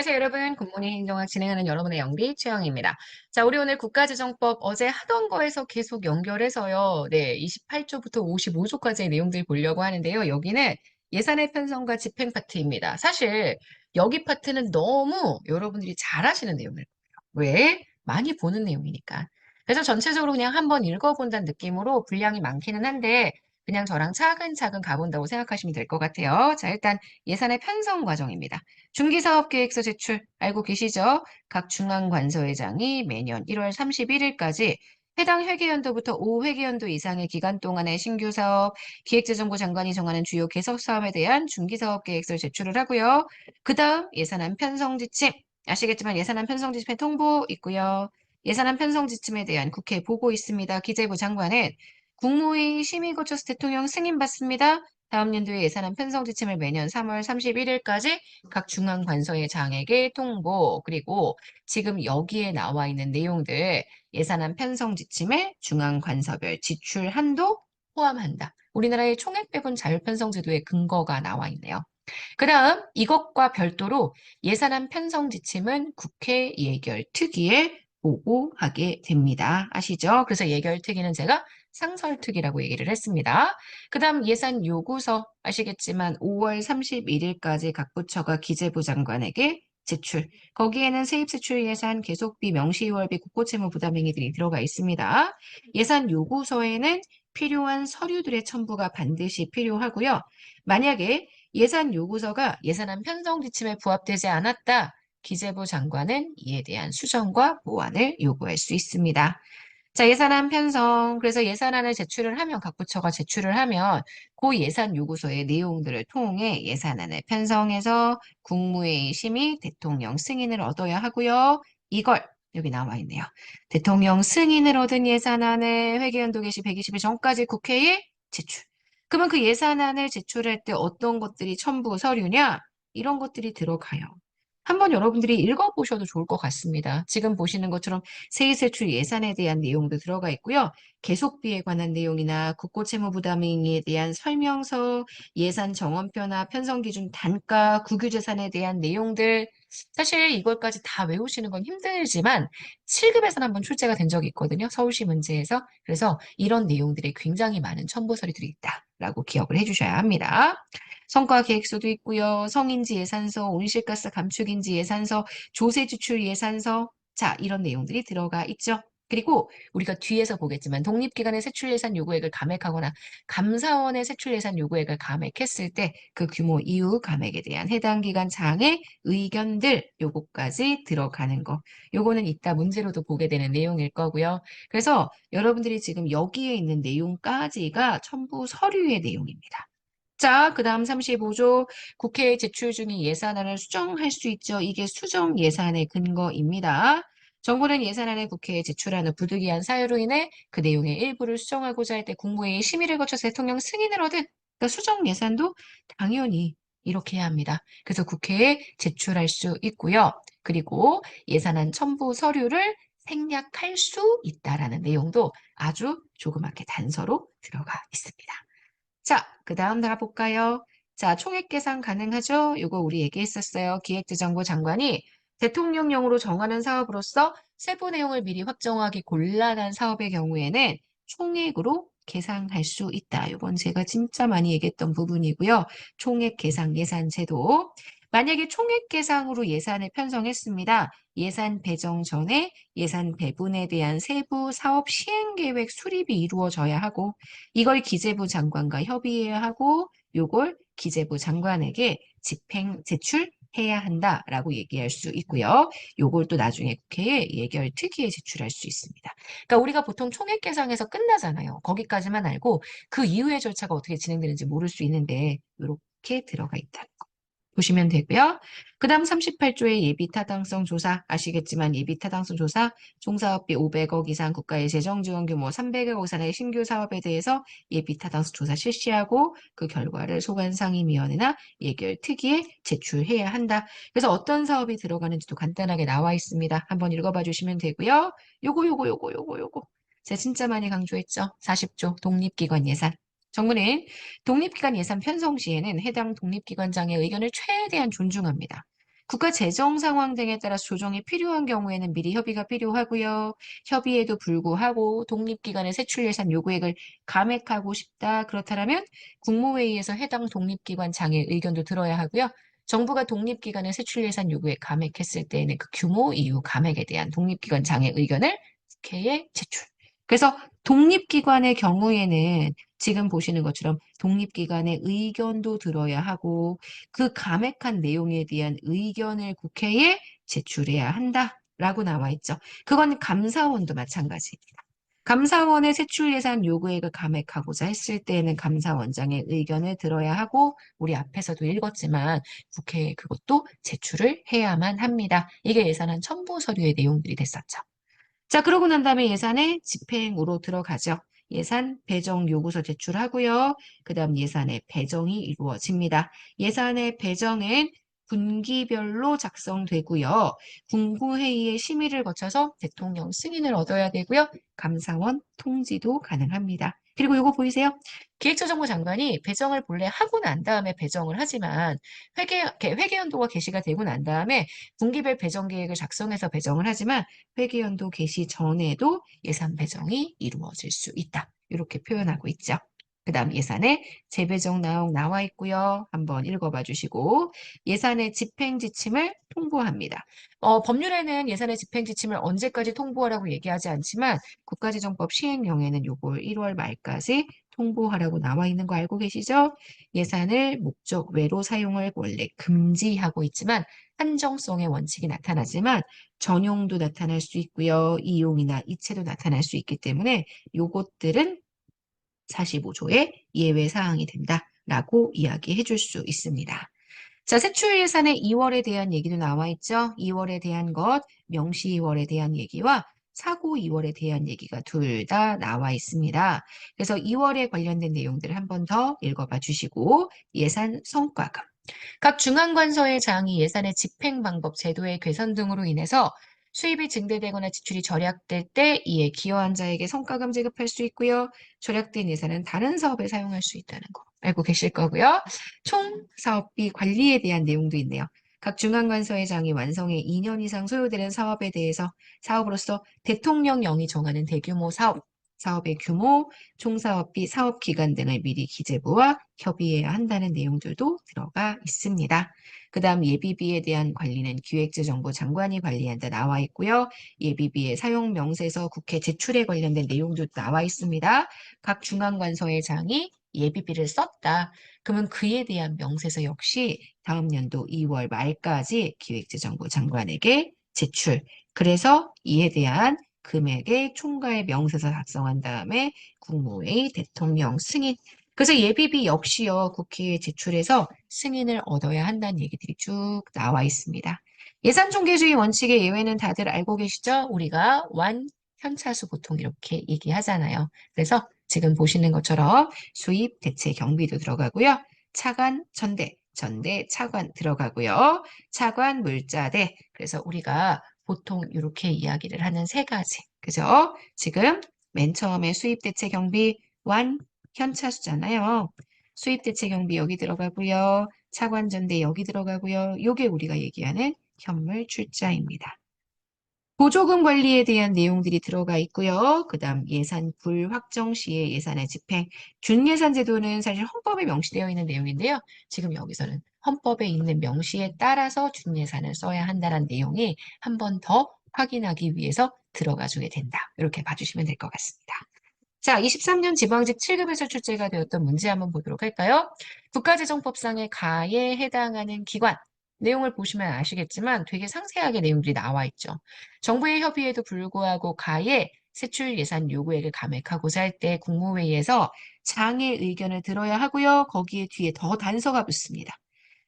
안녕하세요, 여러분. 굿모닝 행정학 진행하는 여러분의 영디 최영입니다. 자, 우리 오늘 국가재정법 어제 하던 거에서 계속 연결해서요. 네, 28조부터 55조까지의 내용들 보려고 하는데요. 여기는 예산의 편성과 집행 파트입니다. 사실 여기 파트는 너무 여러분들이 잘 하시는 내용일 거예요. 왜? 많이 보는 내용이니까. 그래서 전체적으로 그냥 한번 읽어본다는 느낌으로 분량이 많기는 한데 그냥 저랑 차근차근 가본다고 생각하시면 될 것 같아요. 자, 일단 예산의 편성 과정입니다. 중기사업계획서 제출 알고 계시죠? 각 중앙관서회장이 매년 1월 31일까지 해당 회계연도부터 5회계연도 이상의 기간 동안의 신규 사업, 기획재정부 장관이 정하는 주요 개석 사업에 대한 중기사업계획서를 제출을 하고요. 그 다음 예산안 편성 지침, 아시겠지만 예산안 편성 지침의 통보 있고요. 예산안 편성 지침에 대한 국회 보고 있습니다. 기재부 장관은 국무회의 심의 거쳐서 대통령 승인받습니다. 다음 연도의 예산안 편성 지침을 매년 3월 31일까지 각 중앙관서의장에게 통보, 그리고 지금 여기에 나와 있는 내용들 예산안 편성 지침에 중앙관서별 지출 한도 포함한다. 우리나라의 총액 배분 자율편성 제도의 근거가 나와 있네요. 그 다음 이것과 별도로 예산안 편성 지침은 국회 예결특위에 보고하게 됩니다. 아시죠? 그래서 예결특위는 제가 상설특위라고 얘기를 했습니다. 그 다음 예산 요구서 아시겠지만 5월 31일까지 각 부처가 기재부 장관에게 제출. 거기에는 세입세출 예산, 계속비, 명시유월비, 국고채무 부담행위들이 들어가 있습니다. 예산 요구서에는 필요한 서류들의 첨부가 반드시 필요하고요. 만약에 예산 요구서가 예산안 편성 지침에 부합되지 않았다. 기재부 장관은 이에 대한 수정과 보완을 요구할 수 있습니다. 자, 예산안 편성. 그래서 예산안을 제출을 하면, 각 부처가 제출을 하면 그 예산 요구서의 내용들을 통해 예산안을 편성해서 국무회의 심의, 대통령 승인을 얻어야 하고요. 이걸 여기 나와 있네요. 대통령 승인을 얻은 예산안을 회계연도 개시 120일 전까지 국회에 제출. 그러면 그 예산안을 제출할 때 어떤 것들이 첨부 서류냐? 이런 것들이 들어가요. 한번 여러분들이 읽어보셔도 좋을 것 같습니다. 지금 보시는 것처럼 세입세출 예산에 대한 내용도 들어가 있고요. 계속비에 관한 내용이나 국고채무부담행위에 대한 설명서, 예산 정원표나 편성기준 단가, 국유재산에 대한 내용들, 사실 이걸까지 다 외우시는 건 힘들지만 7급에서는 한번 출제가 된 적이 있거든요. 서울시 문제에서. 그래서 이런 내용들이 굉장히 많은 첨부서류들이 있다라고 기억을 해주셔야 합니다. 성과계획서도 있고요. 성인지 예산서, 온실가스 감축인지 예산서, 조세지출 예산서. 자, 이런 내용들이 들어가 있죠. 그리고 우리가 뒤에서 보겠지만 독립기관의 세출예산 요구액을 감액하거나 감사원의 세출예산 요구액을 감액했을 때 그 규모 이후 감액에 대한 해당 기관 장의 의견들 요거까지 들어가는 거. 요거는 이따 문제로도 보게 되는 내용일 거고요. 그래서 여러분들이 지금 여기에 있는 내용까지가 첨부 서류의 내용입니다. 자, 그 다음 35조 국회에 제출 중인 예산안을 수정할 수 있죠. 이게 수정 예산의 근거입니다. 정부는 예산안을 국회에 제출한 후 부득이한 사유로 인해 그 내용의 일부를 수정하고자 할 때 국무회의 심의를 거쳐서 대통령 승인을 얻은 그러니까 수정 예산도 당연히 이렇게 해야 합니다. 그래서 국회에 제출할 수 있고요. 그리고 예산안 첨부 서류를 생략할 수 있다라는 내용도 아주 조그맣게 단서로 들어가 있습니다. 자, 그 다음 나가볼까요? 자, 총액 계산 가능하죠? 이거 우리 얘기했었어요. 기획재정부 장관이 대통령령으로 정하는 사업으로서 세부 내용을 미리 확정하기 곤란한 사업의 경우에는 총액으로 계산할 수 있다. 이건 제가 진짜 많이 얘기했던 부분이고요. 총액 계산 예산 제도. 만약에 총액 계산으로 예산을 편성했습니다. 예산 배정 전에 예산 배분에 대한 세부 사업 시행 계획 수립이 이루어져야 하고 이걸 기재부 장관과 협의해야 하고 요걸 기재부 장관에게 집행 제출해야 한다라고 얘기할 수 있고요. 요걸 또 나중에 국회에 예결특위에 제출할 수 있습니다. 그러니까 우리가 보통 총액 계상에서 끝나잖아요. 거기까지만 알고 그 이후의 절차가 어떻게 진행되는지 모를 수 있는데 이렇게 들어가 있다. 보시면 되고요. 그 다음 38조의 예비타당성 조사 아시겠지만 예비타당성 조사 총사업비 500억 이상 국가의 재정지원 규모 300억 이상의 신규 사업에 대해서 예비타당성 조사 실시하고 그 결과를 소관상임위원회나 예결특위에 제출해야 한다. 그래서 어떤 사업이 들어가는지도 간단하게 나와 있습니다. 한번 읽어봐 주시면 되고요. 요거. 제가 진짜 많이 강조했죠. 40조 독립기관 예산. 정부는 독립기관 예산 편성 시에는 해당 독립기관장의 의견을 최대한 존중합니다. 국가 재정 상황 등에 따라 조정이 필요한 경우에는 미리 협의가 필요하고요. 협의에도 불구하고 독립기관의 세출 예산 요구액을 감액하고 싶다. 그렇다면 국무회의에서 해당 독립기관 장의 의견도 들어야 하고요. 정부가 독립기관의 세출 예산 요구액 감액했을 때에는 그 규모 이후 감액에 대한 독립기관 장의 의견을 국회에 제출. 그래서 독립기관의 경우에는 지금 보시는 것처럼 독립기관의 의견도 들어야 하고 그 감액한 내용에 대한 의견을 국회에 제출해야 한다라고 나와 있죠. 그건 감사원도 마찬가지입니다. 감사원의 세출 예산 요구액을 감액하고자 했을 때에는 감사원장의 의견을 들어야 하고 우리 앞에서도 읽었지만 국회에 그것도 제출을 해야만 합니다. 이게 예산안 첨부 서류의 내용들이 됐었죠. 자, 그러고 난 다음에 예산의 집행으로 들어가죠. 예산 배정 요구서 제출하고요. 그 다음 예산의 배정이 이루어집니다. 예산의 배정은 분기별로 작성되고요. 국무회의의 심의를 거쳐서 대통령 승인을 얻어야 되고요. 감사원 통지도 가능합니다. 그리고 이거 보이세요? 기획재정부 장관이 배정을 본래 하고 난 다음에 배정을 하지만 회계연도가 개시가 되고 난 다음에 분기별 배정 계획을 작성해서 배정을 하지만 회계연도 개시 전에도 예산 배정이 이루어질 수 있다. 이렇게 표현하고 있죠. 그 다음 예산의 재배정 내용 나와 있고요. 한번 읽어봐 주시고 예산의 집행 지침을 통보합니다. 법률에는 예산의 집행 지침을 언제까지 통보하라고 얘기하지 않지만 국가재정법 시행령에는 요걸 1월 말까지 통보하라고 나와 있는 거 알고 계시죠? 예산을 목적 외로 사용을 원래 금지하고 있지만 한정성의 원칙이 나타나지만 전용도 나타날 수 있고요. 이용이나 이체도 나타날 수 있기 때문에 요것들은 45조의 예외 사항이 된다라고 이야기해 줄 수 있습니다. 자, 세출 예산의 2월에 대한 얘기도 나와 있죠. 2월에 대한 것, 명시 2월에 대한 얘기와 사고 2월에 대한 얘기가 둘 다 나와 있습니다. 그래서 2월에 관련된 내용들을 한 번 더 읽어봐 주시고 예산 성과금. 각 중앙관서의 장이 예산의 집행 방법, 제도의 개선 등으로 인해서 수입이 증대되거나 지출이 절약될 때 이에 기여한 자에게 성과금 지급할 수 있고요. 절약된 예산은 다른 사업에 사용할 수 있다는 거 알고 계실 거고요. 총 사업비 관리에 대한 내용도 있네요. 각 중앙관서의 장이 완성에 2년 이상 소요되는 사업에 대해서 사업으로서 대통령령이 정하는 대규모 사업, 사업의 규모, 총사업비, 사업기간 등을 미리 기재부와 협의해야 한다는 내용들도 들어가 있습니다. 그 다음 예비비에 대한 관리는 기획재정부 장관이 관리한다 나와 있고요. 예비비의 사용 명세서 국회 제출에 관련된 내용도 나와 있습니다. 각 중앙관서의 장이 예비비를 썼다. 그러면 그에 대한 명세서 역시 다음 연도 2월 말까지 기획재정부 장관에게 제출. 그래서 이에 대한 금액의 총괄 명세서 작성한 다음에 국무회의 대통령 승인. 그래서 예비비 역시요 국회에 제출해서 승인을 얻어야 한다는 얘기들이 쭉 나와 있습니다. 예산총계주의 원칙의 예외는 다들 알고 계시죠? 우리가 현차수 보통 이렇게 얘기하잖아요. 그래서 지금 보시는 것처럼 수입, 대체, 경비도 들어가고요. 차관, 전대, 차관 들어가고요. 차관, 물자대. 그래서 우리가 보통 이렇게 이야기를 하는 세 가지. 그죠? 지금 맨 처음에 수입, 대체, 경비, 현차수잖아요. 수입, 대체, 경비 여기 들어가고요. 차관, 전대 여기 들어가고요. 요게 우리가 얘기하는 현물 출자입니다. 보조금 관리에 대한 내용들이 들어가 있고요. 그 다음 예산 불확정 시의 예산의 집행. 준예산 제도는 사실 헌법에 명시되어 있는 내용인데요. 지금 여기서는 헌법에 있는 명시에 따라서 준예산을 써야 한다는 내용이 한 번 더 확인하기 위해서 들어가 주게 된다. 이렇게 봐주시면 될 것 같습니다. 자, 23년 지방직 7급에서 출제가 되었던 문제 한번 보도록 할까요? 국가재정법상의 가에 해당하는 기관, 내용을 보시면 아시겠지만 되게 상세하게 내용들이 나와 있죠. 정부의 협의에도 불구하고 가에 세출 예산 요구액을 감액하고자 할 때 국무회의에서 장의 의견을 들어야 하고요. 거기에 뒤에 더 단서가 붙습니다.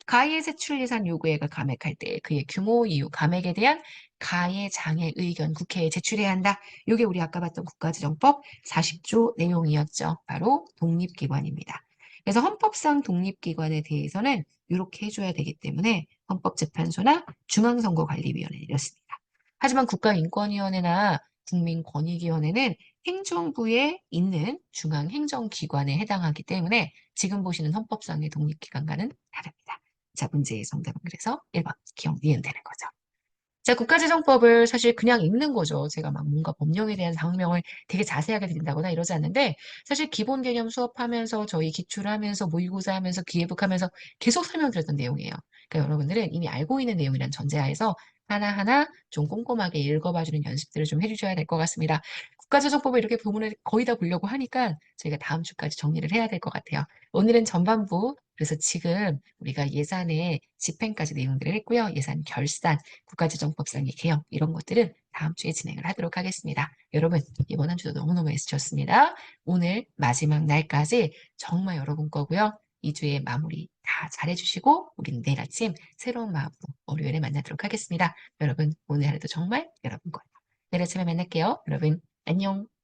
가의 세출 예산 요구액을 감액할 때 그의 규모 이유 감액에 대한 가의 장의 의견 국회에 제출해야 한다. 이게 우리 아까 봤던 국가재정법 40조 내용이었죠. 바로 독립기관입니다. 그래서 헌법상 독립기관에 대해서는 이렇게 해줘야 되기 때문에 헌법재판소나 중앙선거관리위원회는 이렇습니다. 하지만 국가인권위원회나 국민권익위원회는 행정부에 있는 중앙행정기관에 해당하기 때문에 지금 보시는 헌법상의 독립기관과는 다릅니다. 자, 문제의 정답은 그래서 1번 기억, 니은 되는 거죠. 자, 국가재정법을 사실 그냥 읽는 거죠. 제가 막 뭔가 법령에 대한 상명을 되게 자세하게 드린다거나 이러지 않는데, 사실 기본 개념 수업하면서 저희 기출하면서 모의고사 하면서 기회북하면서 계속 설명드렸던 내용이에요. 그러니까 여러분들은 이미 알고 있는 내용이란 전제하에서 하나하나 좀 꼼꼼하게 읽어봐주는 연습들을 좀 해주셔야 될 것 같습니다. 국가재정법을 이렇게 부문을 거의 다 보려고 하니까 저희가 다음 주까지 정리를 해야 될 것 같아요. 오늘은 전반부, 그래서 지금 우리가 예산의 집행까지 내용들을 했고요. 예산 결산, 국가재정법상의 개혁 이런 것들은 다음 주에 진행을 하도록 하겠습니다. 여러분 이번 한 주도 너무너무 애쓰셨습니다. 오늘 마지막 날까지 정말 여러분 거고요. 2주의 마무리 다 잘해주시고 우리는 내일 아침 새로운 마음으로 월요일에 만나도록 하겠습니다. 여러분 오늘 하루도 정말 여러분 거예요. 내일 아침에 만날게요. 여러분 안녕.